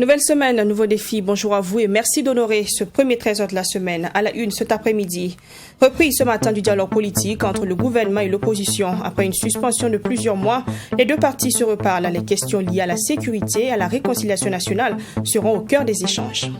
Nouvelle semaine, un nouveau défi. Bonjour à vous et merci d'honorer ce premier trésor de la semaine. À la une cet après-midi. Reprise ce matin du dialogue politique entre le gouvernement et l'opposition. Après une suspension de plusieurs mois, les deux parties se reparlent. Les questions liées à la sécurité et à la réconciliation nationale seront au cœur des échanges.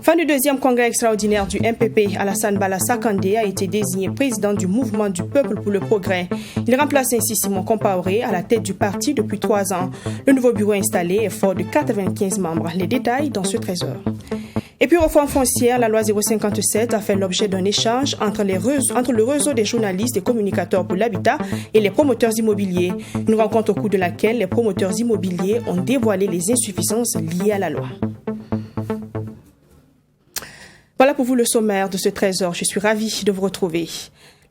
Fin du deuxième congrès extraordinaire du MPP, Alassane Bala Sakandé a été désigné président du mouvement du peuple pour le progrès. Il remplace ainsi Simon Compaoré à la tête du parti depuis 3 ans. Le nouveau bureau installé est fort de 95 membres. Les détails dans ce trésor. Et puis, réforme foncière, la loi 057 a fait l'objet d'un échange entre le réseau des journalistes et communicateurs pour l'habitat et les promoteurs immobiliers. Une rencontre au cours de laquelle les promoteurs immobiliers ont dévoilé les insuffisances liées à la loi. Voilà pour vous le sommaire de ce trésor. Je suis ravie de vous retrouver.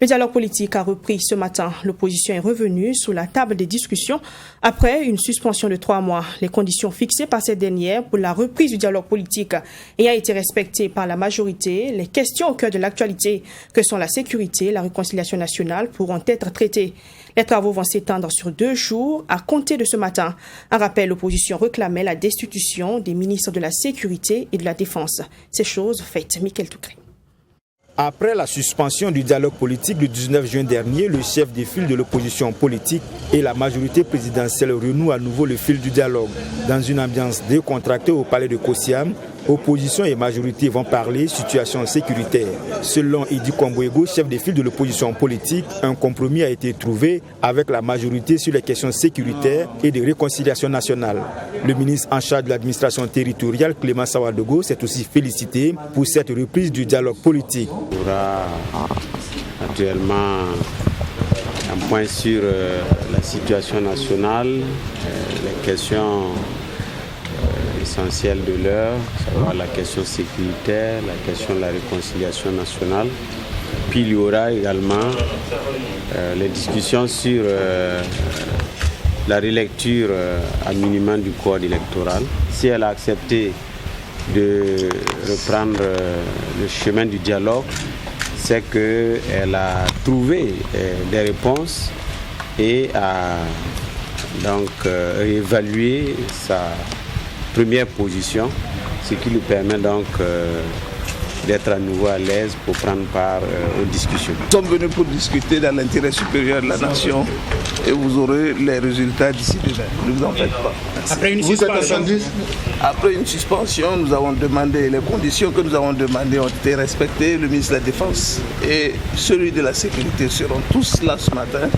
Le dialogue politique a repris ce matin. L'opposition est revenue sur la table des discussions après une suspension de 3 mois. Les conditions fixées par cette dernière pour la reprise du dialogue politique ayant été respectées par la majorité, les questions au cœur de l'actualité que sont la sécurité et la réconciliation nationale pourront être traitées. Les travaux vont s'étendre sur 2 jours à compter de ce matin. Un rappel, l'opposition réclamait la destitution des ministres de la Sécurité et de la Défense. Ces choses faites. Michael Toukré. Après la suspension du dialogue politique le 19 juin dernier, le chef des files de l'opposition politique et la majorité présidentielle renouent à nouveau le fil du dialogue. Dans une ambiance décontractée au palais de Kosiam, opposition et majorité vont parler situation sécuritaire. Selon Idi Kongwego, chef des files de l'opposition politique, un compromis a été trouvé avec la majorité sur les questions sécuritaires et de réconciliation nationale. Le ministre en charge de l'administration territoriale, Clément Sawadogo, s'est aussi félicité pour cette reprise du dialogue politique. Il y aura actuellement un point sur la situation nationale, les questions essentielles de l'heure, savoir la question sécuritaire, la question de la réconciliation nationale. Puis il y aura également les discussions sur la relecture à minimum du code électoral. Si elle a accepté de reprendre le chemin du dialogue, c'est qu'elle a trouvé des réponses et a donc réévalué sa première position, ce qui lui permet donc d'être à nouveau à l'aise pour prendre part aux discussions. Nous sommes venus pour discuter dans l'intérêt supérieur de la nation et vous aurez les résultats d'ici demain. Ne vous en faites pas. Après une suspension, nous avons demandé, les conditions que nous avons demandées ont été respectées. Le ministre de la Défense et celui de la Sécurité seront tous là ce matin.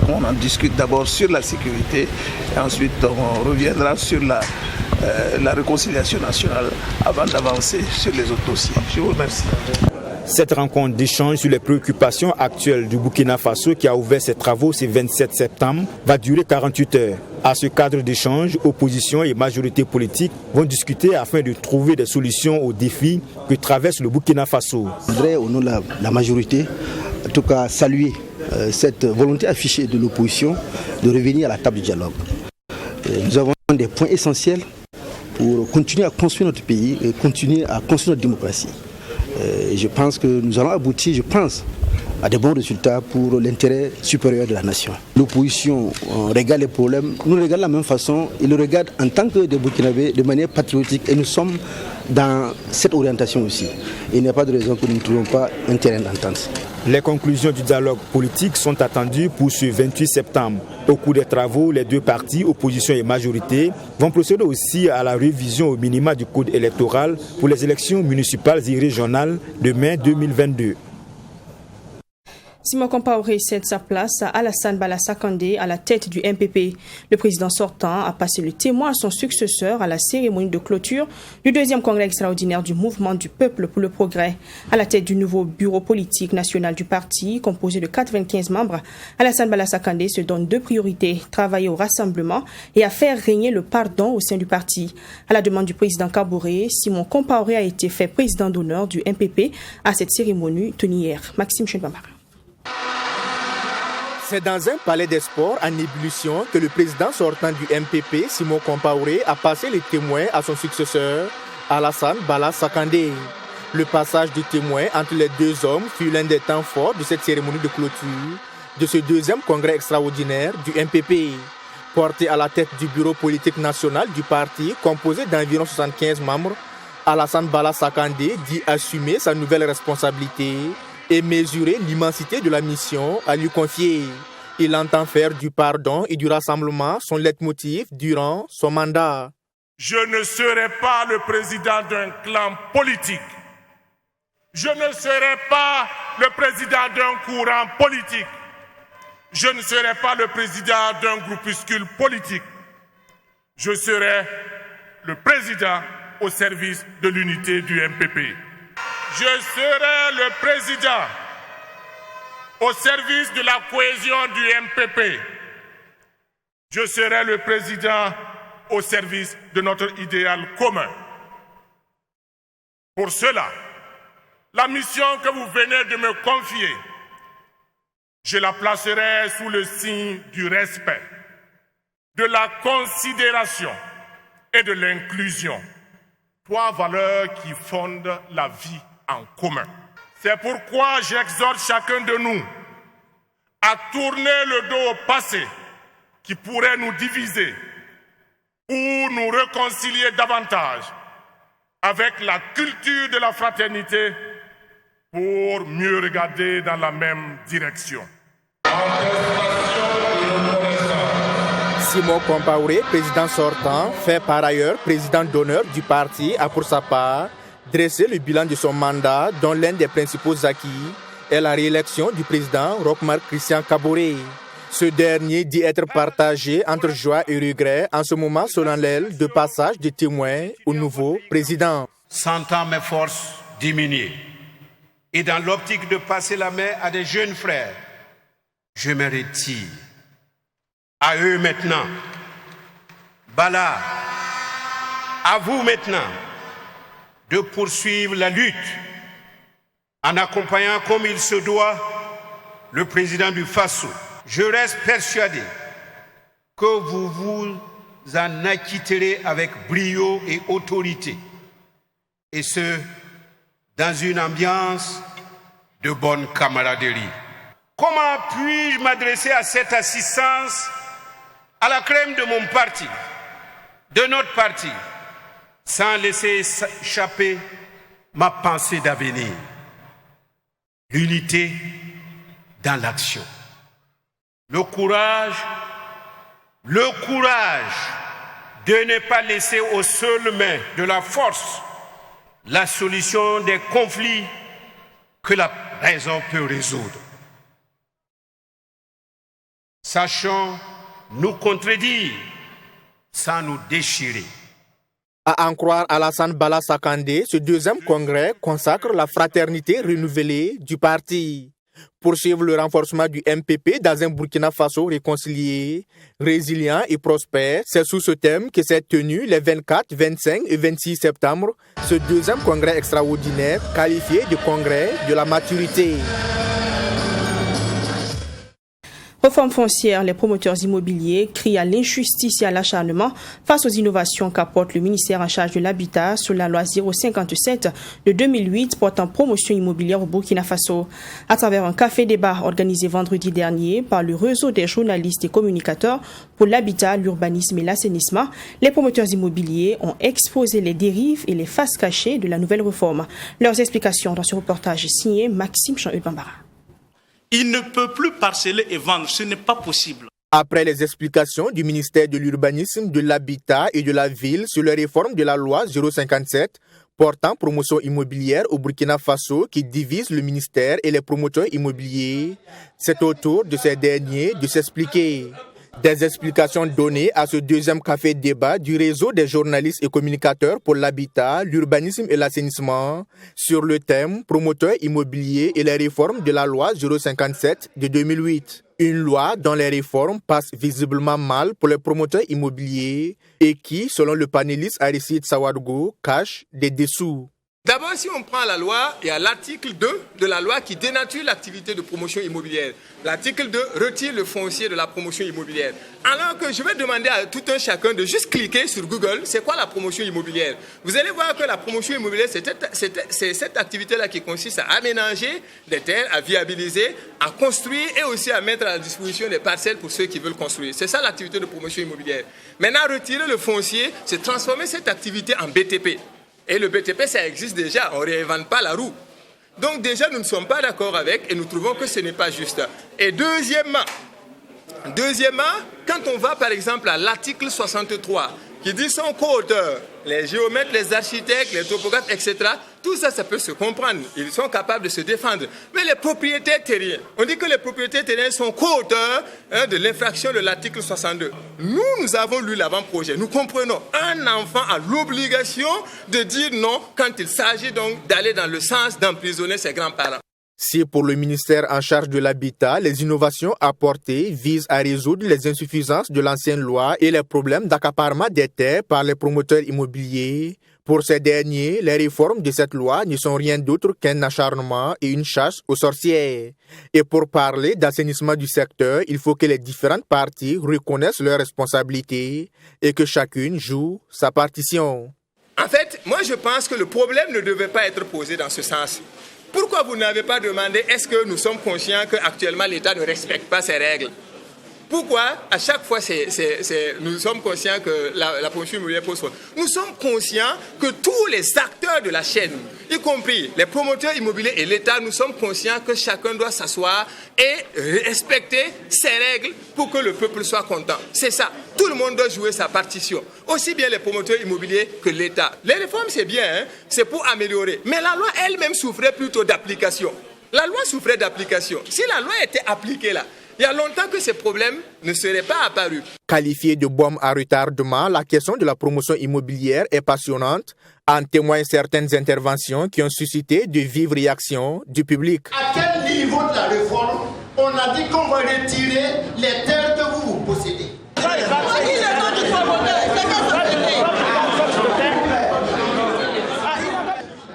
On en discute d'abord sur la sécurité et ensuite on reviendra sur la réconciliation nationale avant d'avancer sur les autres dossiers. Je vous remercie. Cette rencontre d'échange sur les préoccupations actuelles du Burkina Faso qui a ouvert ses travaux ce 27 septembre va durer 48 heures. À ce cadre d'échange, opposition et majorité politique vont discuter afin de trouver des solutions aux défis que traverse le Burkina Faso. Je voudrais, au nom de la majorité, en tout cas saluer cette volonté affichée de l'opposition de revenir à la table du dialogue. Nous avons des points essentiels pour continuer à construire notre pays et continuer à construire notre démocratie. Je pense que nous allons aboutir, à des bons résultats pour l'intérêt supérieur de la nation. L'opposition regarde les problèmes, nous regardons de la même façon, ils le regardent en tant que des Burkinabés de manière patriotique et nous sommes dans cette orientation aussi. Il n'y a pas de raison que nous ne trouvions pas un terrain d'entente. Les conclusions du dialogue politique sont attendues pour ce 28 septembre. Au cours des travaux, les deux partis, opposition et majorité, vont procéder aussi à la révision au minima du code électoral pour les élections municipales et régionales de mai 2022. Simon Compaoré cède sa place à Alassane Bala Sakandé à la tête du MPP. Le président sortant a passé le témoin à son successeur à la cérémonie de clôture du deuxième congrès extraordinaire du mouvement du peuple pour le progrès. À la tête du nouveau bureau politique national du parti, composé de 95 membres, Alassane Bala Sakandé se donne 2 priorités, travailler au rassemblement et à faire régner le pardon au sein du parti. À la demande du président Kaboré, Simon Compaoré a été fait président d'honneur du MPP à cette cérémonie tenue hier. Maxime Chenbamara. C'est dans un palais des sports en ébullition que le président sortant du MPP, Simon Compaoré, a passé les témoins à son successeur, Alassane Bala Sakandé. Le passage du témoin entre les deux hommes fut l'un des temps forts de cette cérémonie de clôture de ce deuxième congrès extraordinaire du MPP. Porté à la tête du bureau politique national du parti, composé d'environ 75 membres, Alassane Bala Sakandé dit assumer sa nouvelle responsabilité et mesurer l'immensité de la mission à lui confier. Il entend faire du pardon et du rassemblement son leitmotiv durant son mandat. Je ne serai pas le président d'un clan politique. Je ne serai pas le président d'un courant politique. Je ne serai pas le président d'un groupuscule politique. Je serai le président au service de l'unité du MPP. Je serai le président au service de la cohésion du MPP. Je serai le président au service de notre idéal commun. Pour cela, la mission que vous venez de me confier, je la placerai sous le signe du respect, de la considération et de l'inclusion. 3 valeurs qui fondent la vie en commun. C'est pourquoi j'exhorte chacun de nous à tourner le dos au passé qui pourrait nous diviser ou nous réconcilier davantage avec la culture de la fraternité pour mieux regarder dans la même direction. Simon Compaoré, président sortant, fait par ailleurs président d'honneur du parti, a pour sa part dressé le bilan de son mandat dont l'un des principaux acquis est la réélection du président Roch-Marc Christian Kaboré. Ce dernier dit être partagé entre joie et regret en ce moment solennel de passage de témoins au nouveau président. Sentant mes forces diminuer et dans l'optique de passer la main à des jeunes frères, je me retire. À eux maintenant, Bala, à vous maintenant de poursuivre la lutte en accompagnant comme il se doit le président du Faso. Je reste persuadé que vous vous en acquitterez avec brio et autorité, et ce, dans une ambiance de bonne camaraderie. Comment puis-je m'adresser à cette assistance à la crème de mon parti, de notre parti, sans laisser échapper ma pensée d'avenir? L'unité dans l'action. Le courage de ne pas laisser aux seules mains de la force la solution des conflits que la raison peut résoudre. Sachons nous contredire sans nous déchirer. À en croire Alassane Bala Sakandé, ce deuxième congrès consacre la fraternité renouvelée du parti. Poursuivre le renforcement du MPP dans un Burkina Faso réconcilié, résilient et prospère, c'est sous ce thème que s'est tenu les 24, 25 et 26 septembre ce deuxième congrès extraordinaire qualifié de congrès de la maturité. Réforme foncière, les promoteurs immobiliers crient à l'injustice et à l'acharnement face aux innovations qu'apporte le ministère en charge de l'habitat sur la loi 057 de 2008 portant promotion immobilière au Burkina Faso. À travers un café-débat organisé vendredi dernier par le réseau des journalistes et communicateurs pour l'habitat, l'urbanisme et l'assainissement, les promoteurs immobiliers ont exposé les dérives et les faces cachées de la nouvelle réforme. Leurs explications dans ce reportage signé Maxime Jean-Eudes Bambara. Il ne peut plus parceller et vendre, ce n'est pas possible. Après les explications du ministère de l'Urbanisme, de l'Habitat et de la Ville sur la réforme de la loi 057 portant promotion immobilière au Burkina Faso qui divise le ministère et les promoteurs immobiliers, c'est au tour de ces derniers de s'expliquer. Des explications données à ce deuxième café-débat du réseau des journalistes et communicateurs pour l'habitat, l'urbanisme et l'assainissement sur le thème promoteurs immobiliers et les réformes de la loi 057 de 2008. Une loi dont les réformes passent visiblement mal pour les promoteurs immobiliers et qui, selon le panéliste Aristide Sawadgo, cache des dessous. D'abord, si on prend la loi, il y a l'article 2 de la loi qui dénature l'activité de promotion immobilière. L'article 2 retire le foncier de la promotion immobilière. Alors que je vais demander à tout un chacun de juste cliquer sur Google, c'est quoi la promotion immobilière? Vous allez voir que la promotion immobilière, c'est cette activité-là qui consiste à aménager des terres, à viabiliser, à construire et aussi à mettre à la disposition des parcelles pour ceux qui veulent construire. C'est ça l'activité de promotion immobilière. Maintenant, retirer le foncier, c'est transformer cette activité en BTP. Et le BTP, ça existe déjà, on ne réinvente pas la roue. Donc déjà, nous ne sommes pas d'accord avec et nous trouvons que ce n'est pas juste. Et deuxièmement, quand on va par exemple à l'article 63, qui dit son co-auteur, les géomètres, les architectes, les topographes, etc., tout ça, ça peut se comprendre. Ils sont capables de se défendre. Mais les propriétaires terriens, on dit que les propriétaires terriens sont co-auteurs de l'infraction de l'article 62. Nous avons lu l'avant-projet. Nous comprenons. Un enfant a l'obligation de dire non quand il s'agit donc d'aller dans le sens d'emprisonner ses grands-parents. Si pour le ministère en charge de l'habitat, les innovations apportées visent à résoudre les insuffisances de l'ancienne loi et les problèmes d'accaparement des terres par les promoteurs immobiliers, pour ces derniers, les réformes de cette loi ne sont rien d'autre qu'un acharnement et une chasse aux sorcières. Et pour parler d'assainissement du secteur, il faut que les différentes parties reconnaissent leurs responsabilités et que chacune joue sa partition. En fait, moi je pense que le problème ne devait pas être posé dans ce sens. Pourquoi vous n'avez pas demandé est-ce que nous sommes conscients qu'actuellement l'État ne respecte pas ses règles? Pourquoi à chaque fois nous sommes conscients que la promotion immobilière pose problème? Nous sommes conscients que tous les acteurs de la chaîne, y compris les promoteurs immobiliers et l'État, nous sommes conscients que chacun doit s'asseoir et respecter ses règles pour que le peuple soit content. C'est ça. Tout le monde doit jouer sa partition. Aussi bien les promoteurs immobiliers que l'État. Les réformes, c'est bien, hein? C'est pour améliorer. Mais la loi elle-même souffrait plutôt d'application. La loi souffrait d'application. Si la loi était appliquée là, il y a longtemps que ces problèmes ne seraient pas apparus. Qualifiée de bombe à retardement, la question de la promotion immobilière est passionnante. En témoignent certaines interventions qui ont suscité de vives réactions du public. À quel niveau de la réforme on a dit qu'on va retirer les terres que vous possédez?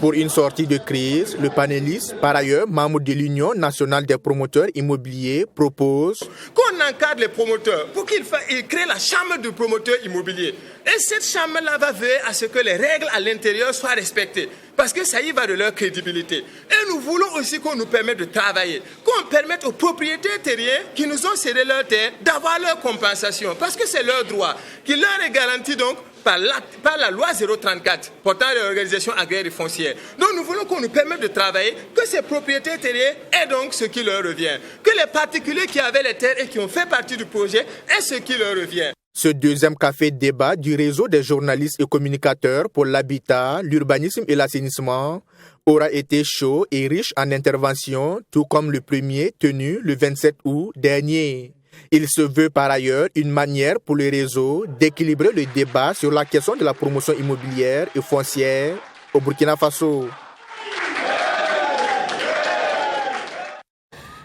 Pour une sortie de crise, le panéliste, par ailleurs membre de l'Union nationale des promoteurs immobiliers, propose qu'on encadre les promoteurs pour qu'ils créent la chambre de promoteurs immobiliers. Et cette chambre-là va veiller à ce que les règles à l'intérieur soient respectées. Parce que ça y va de leur crédibilité. Et nous voulons aussi qu'on nous permette de travailler, qu'on permette aux propriétaires terriens qui nous ont cédé leurs terres d'avoir leur compensation. Parce que c'est leur droit, qui leur est garanti donc par la loi 034 portant l'organisation agraire et foncière. Donc nous voulons qu'on nous permette de travailler, que ces propriétaires terriens aient donc ce qui leur revient. Que les particuliers qui avaient les terres et qui ont fait partie du projet aient ce qui leur revient. Ce deuxième café débat du réseau des journalistes et communicateurs pour l'habitat, l'urbanisme et l'assainissement aura été chaud et riche en interventions, tout comme le premier tenu le 27 août dernier. Il se veut par ailleurs une manière pour le réseau d'équilibrer le débat sur la question de la promotion immobilière et foncière au Burkina Faso.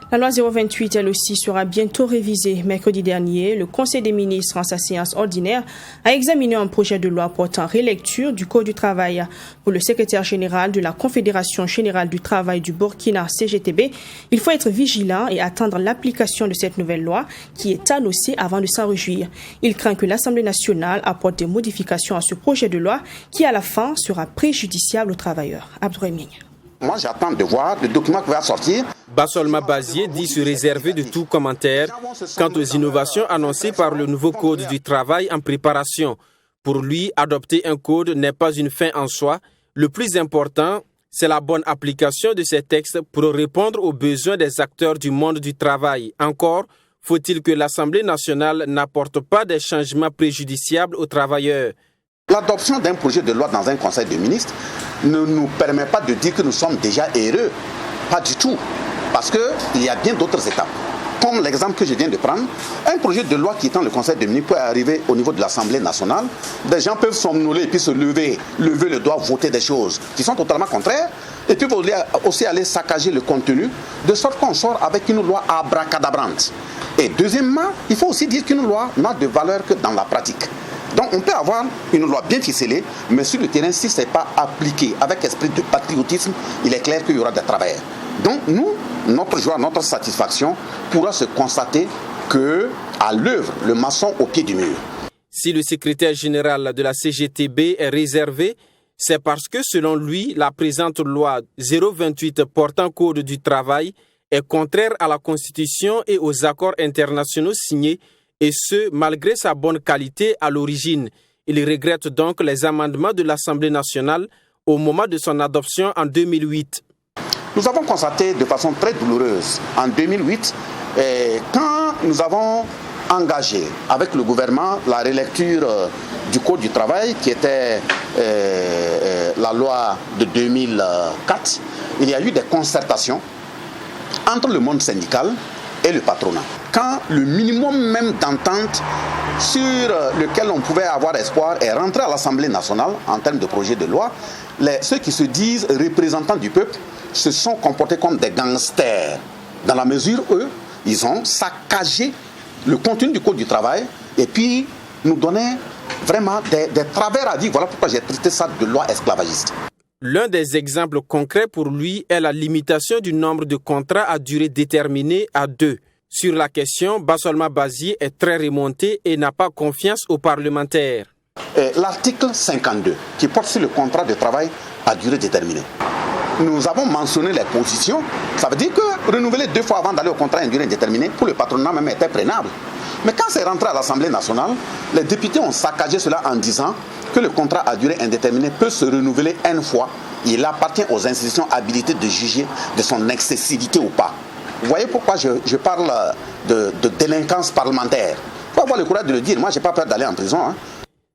La loi 028, elle aussi, sera bientôt révisée. Mercredi dernier, le Conseil des ministres, en sa séance ordinaire, a examiné un projet de loi portant rélecture du Code du travail. Pour le secrétaire général de la Confédération générale du travail du Burkina, CGTB, il faut être vigilant et attendre l'application de cette nouvelle loi qui est annoncée avant de s'en réjouir. Il craint que l'Assemblée nationale apporte des modifications à ce projet de loi qui, à la fin, sera préjudiciable aux travailleurs. Abdourahmane. Moi, j'attends de voir le document qui va sortir. Bassolma Bazier dit se réserver de tout commentaire quant aux innovations annoncées par le nouveau Code du travail en préparation. Pour lui, adopter un code n'est pas une fin en soi. Le plus important, c'est la bonne application de ces textes pour répondre aux besoins des acteurs du monde du travail. Encore, faut-il que l'Assemblée nationale n'apporte pas des changements préjudiciables aux travailleurs. L'adoption d'un projet de loi dans un conseil de ministres ne nous permet pas de dire que nous sommes déjà heureux. Pas du tout. Parce qu'il y a bien d'autres étapes. Comme l'exemple que je viens de prendre, un projet de loi qui est dans le conseil de ministres peut arriver au niveau de l'Assemblée nationale. Des gens peuvent somnoler et puis se lever le doigt, voter des choses qui sont totalement contraires. Et puis aussi aller saccager le contenu, de sorte qu'on sort avec une loi abracadabrante. Et deuxièmement, il faut aussi dire qu'une loi n'a de valeur que dans la pratique. Donc on peut avoir une loi bien ficelée, mais sur le terrain, si ce n'est pas appliqué avec esprit de patriotisme, il est clair qu'il y aura des travailleurs. Donc nous, notre joie, notre satisfaction pourra se constater qu'à l'œuvre, le maçon au pied du mur. Si le secrétaire général de la CGTB est réservé, c'est parce que selon lui, la présente loi 028 portant code du travail est contraire à la Constitution et aux accords internationaux signés, et ce, malgré sa bonne qualité à l'origine. Il regrette donc les amendements de l'Assemblée nationale au moment de son adoption en 2008. Nous avons constaté de façon très douloureuse en 2008, quand nous avons engagé avec le gouvernement la relecture du Code du travail qui était la loi de 2004, il y a eu des concertations entre le monde syndical et le patronat. Quand le minimum même d'entente sur lequel on pouvait avoir espoir est rentré à l'Assemblée nationale en termes de projet de loi, ceux qui se disent représentants du peuple se sont comportés comme des gangsters, dans la mesure où ils ont saccagé le contenu du Code du travail et puis nous donnaient vraiment des travers à dire. Voilà pourquoi j'ai traité ça de loi esclavagiste. L'un des exemples concrets pour lui est la limitation du nombre de contrats à durée déterminée à 2. Sur la question, Bassolma Bazié est très remonté et n'a pas confiance aux parlementaires. L'article 52 qui porte sur le contrat de travail à durée déterminée. Nous avons mentionné les positions. Ça veut dire que renouveler 2 fois avant d'aller au contrat à durée indéterminée, pour le patronat même, était prénable. Mais quand c'est rentré à l'Assemblée nationale, les députés ont saccagé cela en disant que le contrat à durée indéterminée peut se renouveler une fois. Il appartient aux institutions habilitées de juger de son excessivité ou pas. Vous voyez pourquoi je parle de délinquance parlementaire. Il faut avoir le courage de le dire. Moi, je n'ai pas peur d'aller en prison.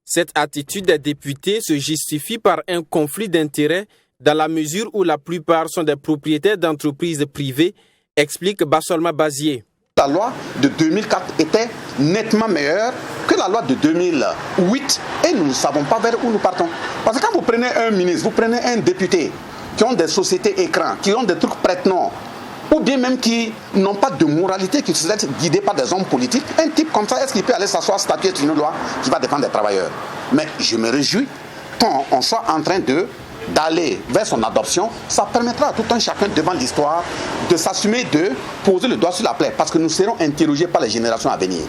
Cette attitude des députés se justifie par un conflit d'intérêts dans la mesure où la plupart sont des propriétaires d'entreprises privées, explique Bassolma Bazié. La loi de 2004 était nettement meilleure que la loi de 2008 et nous ne savons pas vers où nous partons. Parce que quand vous prenez un ministre, vous prenez un député qui ont des sociétés écrans, qui ont des trucs prête-noms, ou bien même qui n'ont pas de moralité, qui se laissent guider par des hommes politiques, un type comme ça, est-ce qu'il peut aller s'asseoir, statuer sur une loi qui va défendre les travailleurs? Mais je me réjouis qu'on soit en train d'aller vers son adoption. Ça permettra à tout un chacun devant l'histoire de s'assumer, de poser le doigt sur la plaie, parce que nous serons interrogés par les générations à venir.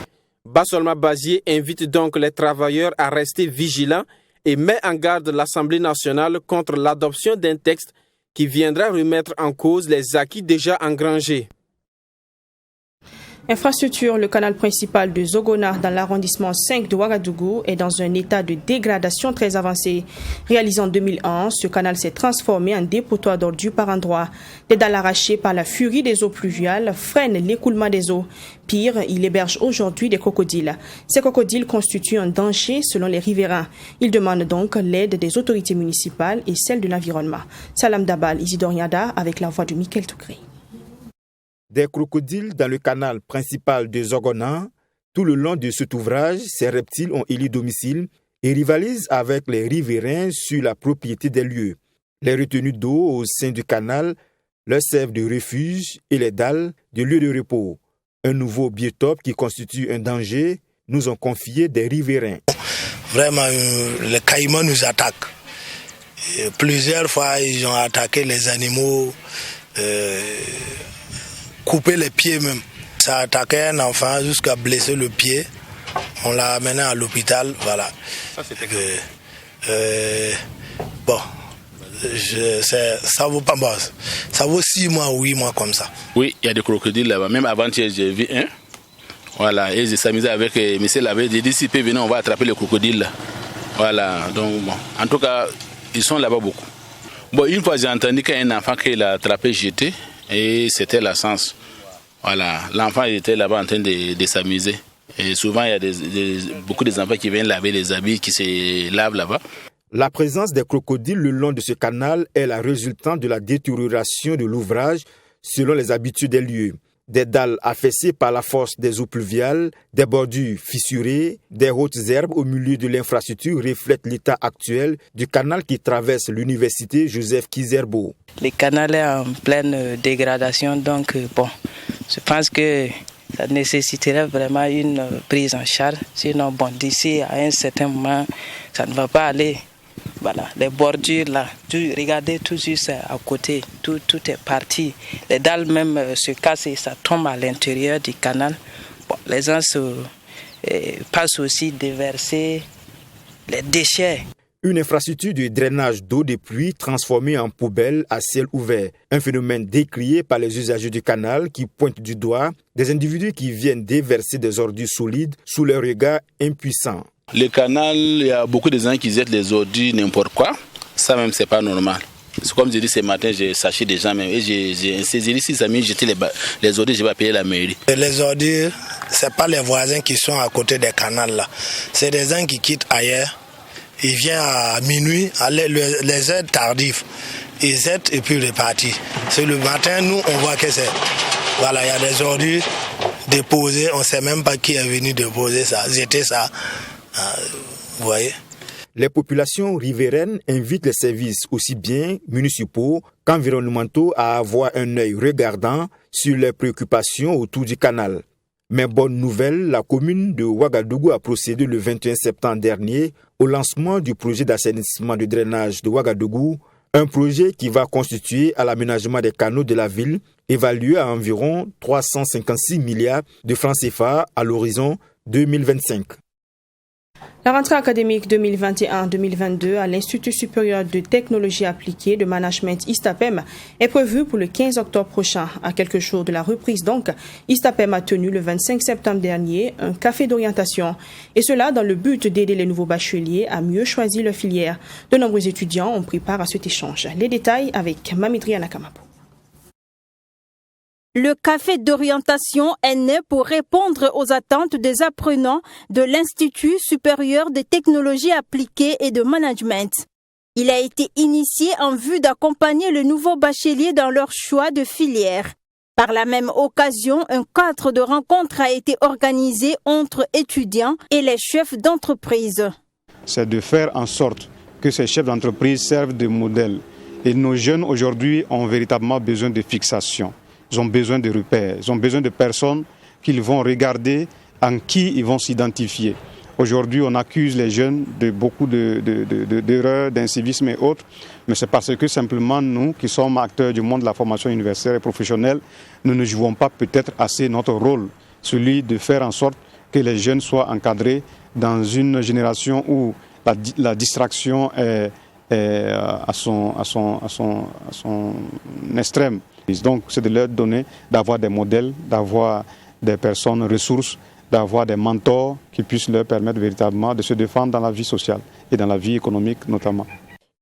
Bassolma Bazié invite donc les travailleurs à rester vigilants et met en garde l'Assemblée nationale contre l'adoption d'un texte qui viendra remettre en cause les acquis déjà engrangés. Infrastructure, le canal principal de Zogona dans l'arrondissement 5 de Ouagadougou est dans un état de dégradation très avancé. Réalisé en 2011, ce canal s'est transformé en dépotoir d'ordures par endroits. Des dalles arrachées par la furie des eaux pluviales freinent l'écoulement des eaux. Pire, il héberge aujourd'hui des crocodiles. Ces crocodiles constituent un danger selon les riverains. Ils demandent donc l'aide des autorités municipales et celles de l'environnement. Salam Dabal, Isidore Yada avec la voix de Michael Tougré. Des crocodiles dans le canal principal de Zogona. Tout le long de cet ouvrage, ces reptiles ont élu domicile et rivalisent avec les riverains sur la propriété des lieux. Les retenues d'eau au sein du canal leur servent de refuge et les dalles de lieu de repos. Un nouveau biotope qui constitue un danger, nous ont confié des riverains. Vraiment, les caïmans nous attaquent. Et plusieurs fois, ils ont attaqué les animaux. Couper les pieds même. Ça a attaqué un enfant jusqu'à blesser le pied. On l'a amené à l'hôpital, voilà. Ça c'était bon, ça vaut pas bon. Ça vaut 6 mois ou 8 mois comme ça. Oui, il y a des crocodiles là-bas. Même avant-hier, j'ai vu un. Voilà, et j'ai s'amusé avec monsieur Lavé. J'ai dit, si peut venir, on va attraper les crocodiles là. Voilà, donc bon. En tout cas, ils sont là-bas beaucoup. Bon, une fois j'ai entendu qu'un enfant qui l'a attrapé, jeté. Et c'était la sens. Voilà, l'enfant était là-bas en train de s'amuser. Et souvent, il y a beaucoup d'enfants qui viennent laver les habits, qui se lavent là-bas. La présence des crocodiles le long de ce canal est la résultante de la détérioration de l'ouvrage selon les habitudes des lieux. Des dalles affaissées par la force des eaux pluviales, des bordures fissurées, des hautes herbes au milieu de l'infrastructure reflètent l'état actuel du canal qui traverse l'université Joseph Kizerbo. Le canal est en pleine dégradation, donc bon, je pense que Ça nécessiterait vraiment une prise en charge. Sinon, bon, d'ici à un certain moment, ça ne va pas aller. Voilà, les bordures là, regardez tout juste à côté, tout est parti. Les dalles même se cassent et ça tombe à l'intérieur du canal. Bon, les gens passent aussi déverser les déchets. Une infrastructure de drainage d'eau de pluie transformée en poubelle à ciel ouvert. Un phénomène décrié par les usagers du canal qui pointent du doigt des individus qui viennent déverser des ordures solides sous leur regard impuissant. Le canal, il y a beaucoup de gens qui jettent les ordures n'importe quoi. Ça même, c'est pas normal. C'est comme je dis ce matin, j'ai saché des gens même. Et j'ai saisi ici, ça m'a jeté les ordures, je vais payer la mairie. Les ordures, c'est pas les voisins qui sont à côté des canals là. C'est des gens qui quittent ailleurs. Ils viennent à minuit, les heures tardives. Ils jettent et puis repartent. C'est le matin, nous, on voit que c'est... Voilà, il y a des ordures déposées. On ne sait même pas qui est venu déposer ça, jeter ça. Vous voyez? Les populations riveraines invitent les services aussi bien municipaux qu'environnementaux à avoir un œil regardant sur les préoccupations autour du canal. Mais bonne nouvelle, la commune de Ouagadougou a procédé le 21 septembre dernier au lancement du projet d'assainissement de drainage de Ouagadougou, un projet qui va constituer à l'aménagement des canaux de la ville, évalué à environ 356 milliards de francs CFA à l'horizon 2025. La rentrée académique 2021-2022 à l'Institut supérieur de technologie appliquée de management ISTAPEM est prévue pour le 15 octobre prochain. À quelques jours de la reprise donc, ISTAPEM a tenu le 25 septembre dernier un café d'orientation. Et cela dans le but d'aider les nouveaux bacheliers à mieux choisir leur filière. De nombreux étudiants ont pris part à cet échange. Les détails avec Mamidri Anakamapou. Le café d'orientation est né pour répondre aux attentes des apprenants de l'Institut supérieur de technologie appliquée et de management. Il a été initié en vue d'accompagner les nouveaux bacheliers dans leur choix de filière. Par la même occasion, un cadre de rencontre a été organisé entre étudiants et les chefs d'entreprise. C'est de faire en sorte que ces chefs d'entreprise servent de modèle. Et nos jeunes aujourd'hui ont véritablement besoin de fixation. Ils ont besoin de repères, ils ont besoin de personnes qu'ils vont regarder, en qui ils vont s'identifier. Aujourd'hui, on accuse les jeunes de beaucoup d'erreurs, d'incivisme et autres, mais c'est parce que simplement nous, qui sommes acteurs du monde de la formation universitaire et professionnelle, nous ne jouons pas peut-être assez notre rôle, celui de faire en sorte que les jeunes soient encadrés dans une génération où la distraction est à son extrême. Donc, c'est de leur donner, d'avoir des modèles, d'avoir des personnes ressources, d'avoir des mentors qui puissent leur permettre véritablement de se défendre dans la vie sociale et dans la vie économique notamment.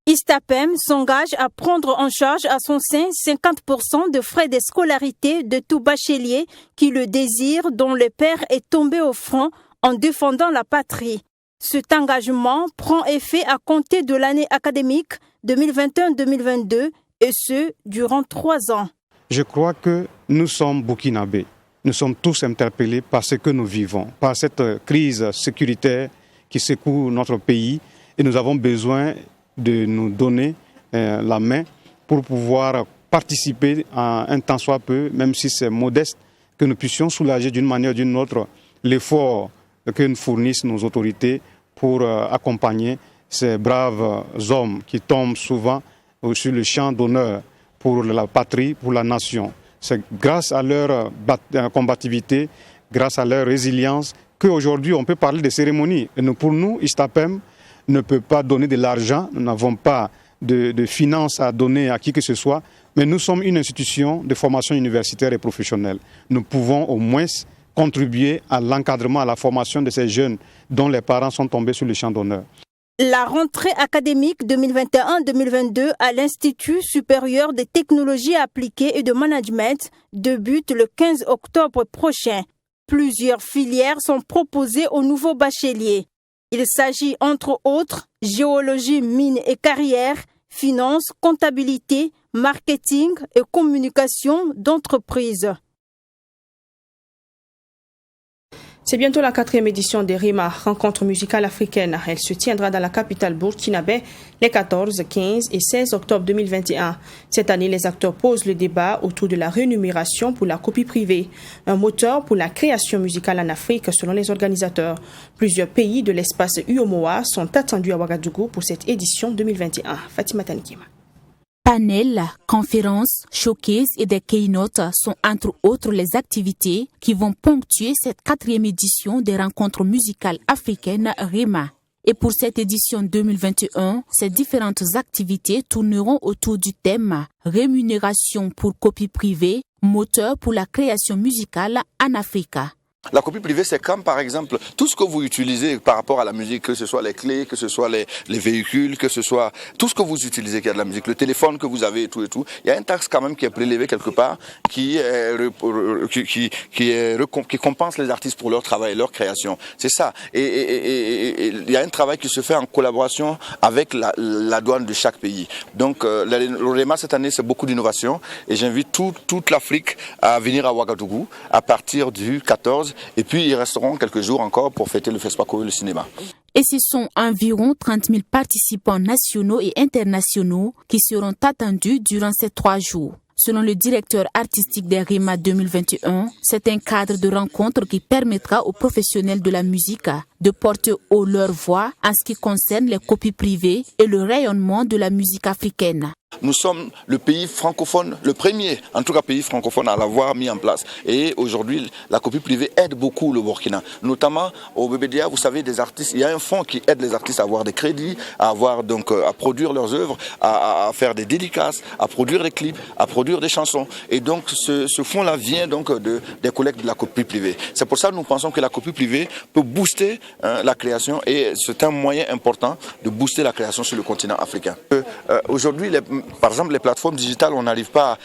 ISTAPEM s'engage à prendre en charge à son sein 50% de frais de scolarité de tout bachelier qui le désire, dont le père est tombé au front en défendant la patrie. Cet engagement prend effet à compter de l'année académique 2021-2022 et ce, durant 3 ans. Je crois que nous sommes burkinabés. Nous sommes tous interpellés par ce que nous vivons, par cette crise sécuritaire qui secoue notre pays. Et nous avons besoin de nous donner la main pour pouvoir participer à un tant soit peu, même si c'est modeste, que nous puissions soulager d'une manière ou d'une autre l'effort que nous fournissent nos autorités pour accompagner ces braves hommes qui tombent souvent sur le champ d'honneur pour la patrie, pour la nation. C'est grâce à leur combativité, grâce à leur résilience, qu'aujourd'hui on peut parler de cérémonie. Et pour nous, ISTAPEM ne peut pas donner de l'argent, nous n'avons pas de finances à donner à qui que ce soit, mais nous sommes une institution de formation universitaire et professionnelle. Nous pouvons au moins contribuer à l'encadrement, à la formation de ces jeunes dont les parents sont tombés sur le champ d'honneur. La rentrée académique 2021-2022 à l'Institut supérieur des technologies appliquées et de management débute le 15 octobre prochain. Plusieurs filières sont proposées aux nouveaux bacheliers. Il s'agit entre autres géologie, mines et carrières, finance, comptabilité, marketing et communication d'entreprise. C'est bientôt la 4e édition des RIMA, rencontre musicale africaine. Elle se tiendra dans la capitale burkinabé les 14, 15 et 16 octobre 2021. Cette année, les acteurs posent le débat autour de la rémunération pour la copie privée, un moteur pour la création musicale en Afrique selon les organisateurs. Plusieurs pays de l'espace UOMOA sont attendus à Ouagadougou pour cette édition 2021. Fatima Tankima. Panels, conférences, showcases et des keynotes sont entre autres les activités qui vont ponctuer cette 4e édition des rencontres musicales africaines RIMA. Et pour cette édition 2021, ces différentes activités tourneront autour du thème « Rémunération pour copie privée, moteur pour la création musicale en Afrique ». La copie privée, c'est comme par exemple tout ce que vous utilisez par rapport à la musique, que ce soit les clés, que ce soit les véhicules, que ce soit tout ce que vous utilisez qui a de la musique, le téléphone que vous avez et tout. Il y a une taxe quand même qui est prélevée quelque part, qui compense les artistes pour leur travail, leur création. C'est ça. Et il y a un travail qui se fait en collaboration avec la douane de chaque pays. Donc le RIMA cette année, c'est beaucoup d'innovation et j'invite toute l'Afrique à venir à Ouagadougou à partir du 14. Et puis, ils resteront quelques jours encore pour fêter le FESPACO et le cinéma. Et ce sont environ 30 000 participants nationaux et internationaux qui seront attendus durant ces 3 jours. Selon le directeur artistique des RIMA 2021, c'est un cadre de rencontre qui permettra aux professionnels de la musique de porter haut leur voix en ce qui concerne les copies privées et le rayonnement de la musique africaine. Nous sommes le pays francophone, le premier, en tout cas pays francophone à l'avoir mis en place. Et aujourd'hui, la copie privée aide beaucoup le Burkina. Notamment au BBDA, vous savez, des artistes, il y a un fonds qui aide les artistes à avoir des crédits, à produire leurs œuvres, à faire des dédicaces, à produire des clips, à produire des chansons. Et donc ce fonds-là vient donc des collectes de la copie privée. C'est pour ça que nous pensons que la copie privée peut booster la création et c'est un moyen important de booster la création sur le continent africain. Aujourd'hui, par exemple, les plateformes digitales, on n'arrive pas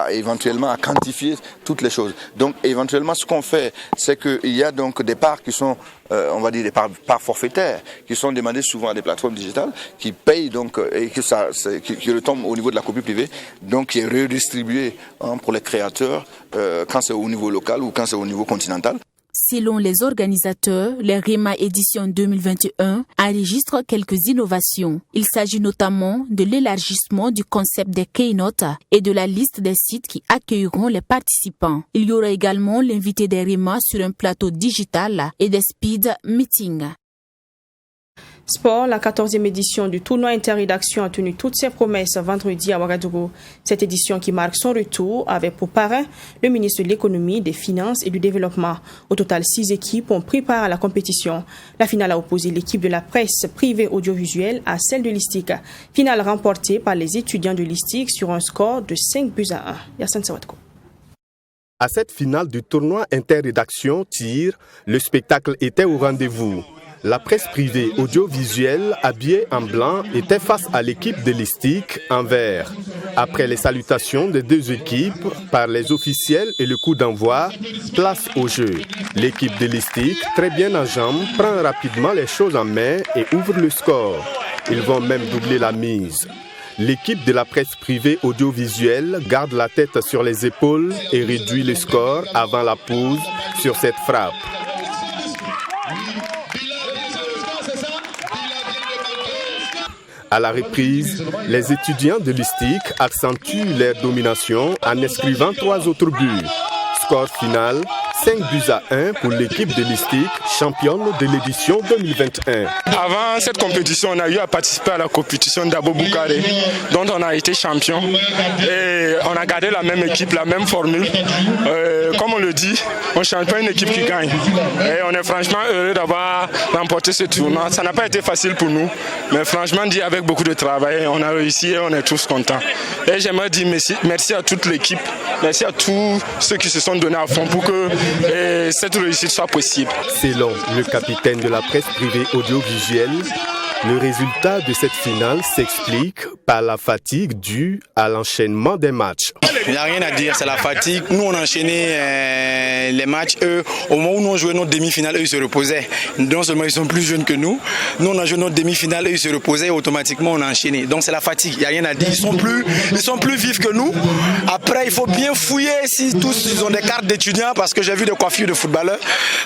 éventuellement à quantifier toutes les choses. Donc, éventuellement, ce qu'on fait, c'est qu'il y a donc des parts qui sont, on va dire, des parts forfaitaires, qui sont demandées souvent à des plateformes digitales, qui payent donc, et qui retombent au niveau de la copie privée, donc qui est redistribuée pour les créateurs quand c'est au niveau local ou quand c'est au niveau continental. Selon les organisateurs, les RIMA édition 2021 enregistrent quelques innovations. Il s'agit notamment de l'élargissement du concept des keynotes et de la liste des sites qui accueilleront les participants. Il y aura également l'invité des RIMA sur un plateau digital et des speed meetings. Sport, la 14e édition du tournoi interrédaction a tenu toutes ses promesses vendredi à Ouagadougou. Cette édition qui marque son retour avait pour parrain le ministre de l'économie, des finances et du développement. Au total, 6 équipes ont pris part à la compétition. La finale a opposé l'équipe de la presse privée audiovisuelle à celle de l'ISTIC. Finale remportée par les étudiants de l'ISTIC sur un score de 5-1. Yassine Sawatko. À cette finale du tournoi interrédaction tir, le spectacle était au rendez-vous. La presse privée audiovisuelle, habillée en blanc, était face à l'équipe de l'ISTIC en vert. Après les salutations des 2 équipes par les officiels et le coup d'envoi, place au jeu. L'équipe de l'ISTIC, très bien en jambes, prend rapidement les choses en main et ouvre le score. Ils vont même doubler la mise. L'équipe de la presse privée audiovisuelle garde la tête sur les épaules et réduit le score avant la pause sur cette frappe. À la reprise, les étudiants de l'ISTIC accentuent leur domination en inscrivant 3 autres buts. Score final, 5-1 pour l'équipe de l'ISTIC, championne de l'édition 2021. Avant cette compétition, on a eu à participer à la compétition d'Abo Boukaré, dont on a été champion. Et on a gardé la même équipe, la même formule. Comme on le dit, on ne change pas une équipe qui gagne. Et on est franchement heureux d'avoir remporté ce tournoi. Ça n'a pas été facile pour nous, mais franchement dit avec beaucoup de travail, on a réussi et on est tous contents. Et j'aimerais dire merci à toute l'équipe, merci à tous ceux qui se sont donnés à fond pour que cette réussite soit possible. Selon le capitaine de la presse privée audiovisuelle, Le résultat de cette finale s'explique par la fatigue due à l'enchaînement des matchs. Il n'y a rien à dire, c'est la fatigue. Nous, on a enchaîné les matchs. Eux, au moment où nous on jouait notre demi-finale, eux, ils se reposaient. Non seulement ils sont plus jeunes que nous, nous, on a joué notre demi-finale, eux, ils se reposaient et automatiquement, on a enchaîné. Donc, c'est la fatigue, il n'y a rien à dire. Ils sont plus vifs que nous. Après, il faut bien fouiller si tous ils ont des cartes d'étudiants parce que j'ai vu des coiffures de footballeurs.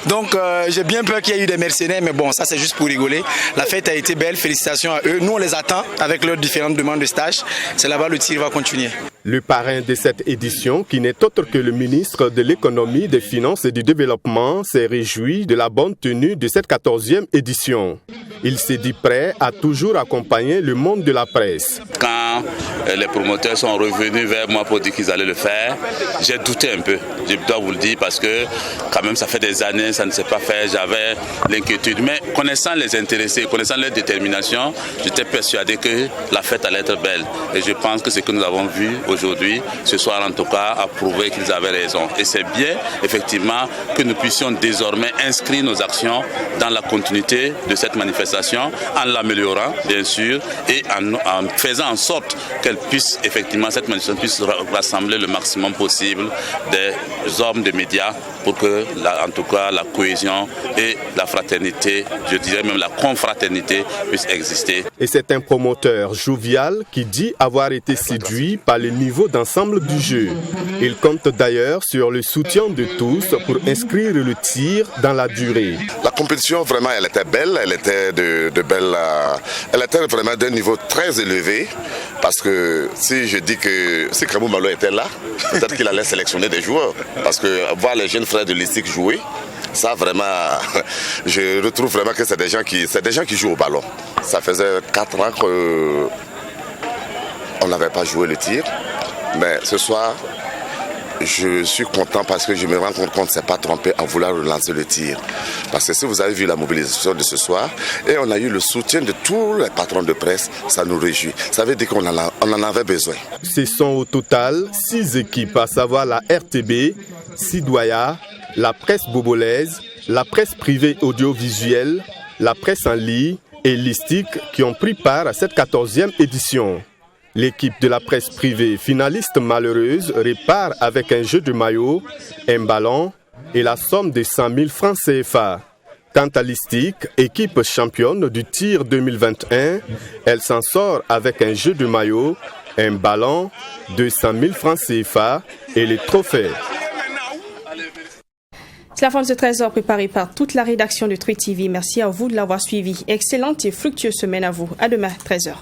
Donc, j'ai bien peur qu'il y ait eu des mercenaires, mais bon, ça, c'est juste pour rigoler. La fête a été belle, félicitations à eux. Nous, on les attend avec leurs différentes demandes de stage. C'est là-bas, le tir va continuer. Le parrain de cette édition, qui n'est autre que le ministre de l'économie, des finances et du développement, s'est réjoui de la bonne tenue de cette 14e édition. Il s'est dit prêt à toujours accompagner le monde de la presse. Quand les promoteurs sont revenus vers moi pour dire qu'ils allaient le faire, j'ai douté un peu. Je dois vous le dire parce que quand même ça fait des années, ça ne s'est pas fait, j'avais l'inquiétude. Mais connaissant les intéressés, connaissant leur détermination, j'étais persuadé que la fête allait être belle. Et je pense que ce que nous avons vu aujourd'hui, ce soir en tout cas, a prouvé qu'ils avaient raison. Et c'est bien, effectivement, que nous puissions désormais inscrire nos actions dans la continuité de cette manifestation, en l'améliorant, bien sûr, et en faisant en sorte qu'elle puisse, effectivement, cette manifestation puisse rassembler le maximum possible des hommes de médias pour que, en tout cas, la cohésion et la fraternité, je dirais même la confraternité, puissent exister. Et c'est un promoteur jovial qui dit avoir été séduit par le niveau d'ensemble du jeu. Il compte d'ailleurs sur le soutien de tous pour inscrire le tir dans la durée. La compétition, vraiment, elle était belle, elle était elle était vraiment d'un niveau très élevé, parce que si je dis que si Krabou Malo était là, peut-être qu'il allait sélectionner des joueurs, parce que voir les jeunes frères de l'ISTIC jouer, ça vraiment, je retrouve vraiment que c'est des gens qui jouent au ballon. Ça faisait 4 ans qu'on n'avait pas joué le tir, mais ce soir, je suis content parce que je me rends compte qu'on ne s'est pas trompé à vouloir relancer le tir. Parce que si vous avez vu la mobilisation de ce soir, et on a eu le soutien de tous les patrons de presse, ça nous réjouit. Ça veut dire qu'on en avait besoin. Ce sont au total 6 équipes, à savoir la RTB, Sidoya, la presse bobolaise, la presse privée audiovisuelle, la presse en ligne et l'ISTIC qui ont pris part à cette 14e édition. L'équipe de la presse privée, finaliste malheureuse, repart avec un jeu de maillot, un ballon et la somme de 100 000 francs CFA. Quant à l'ISTIC, équipe championne du tir 2021, elle s'en sort avec un jeu de maillot, un ballon, 200 000 francs CFA et les trophées. C'est la fin de ce trésor préparé par toute la rédaction de Truy TV. Merci à vous de l'avoir suivi. Excellente et fructueuse semaine à vous. À demain, 13h.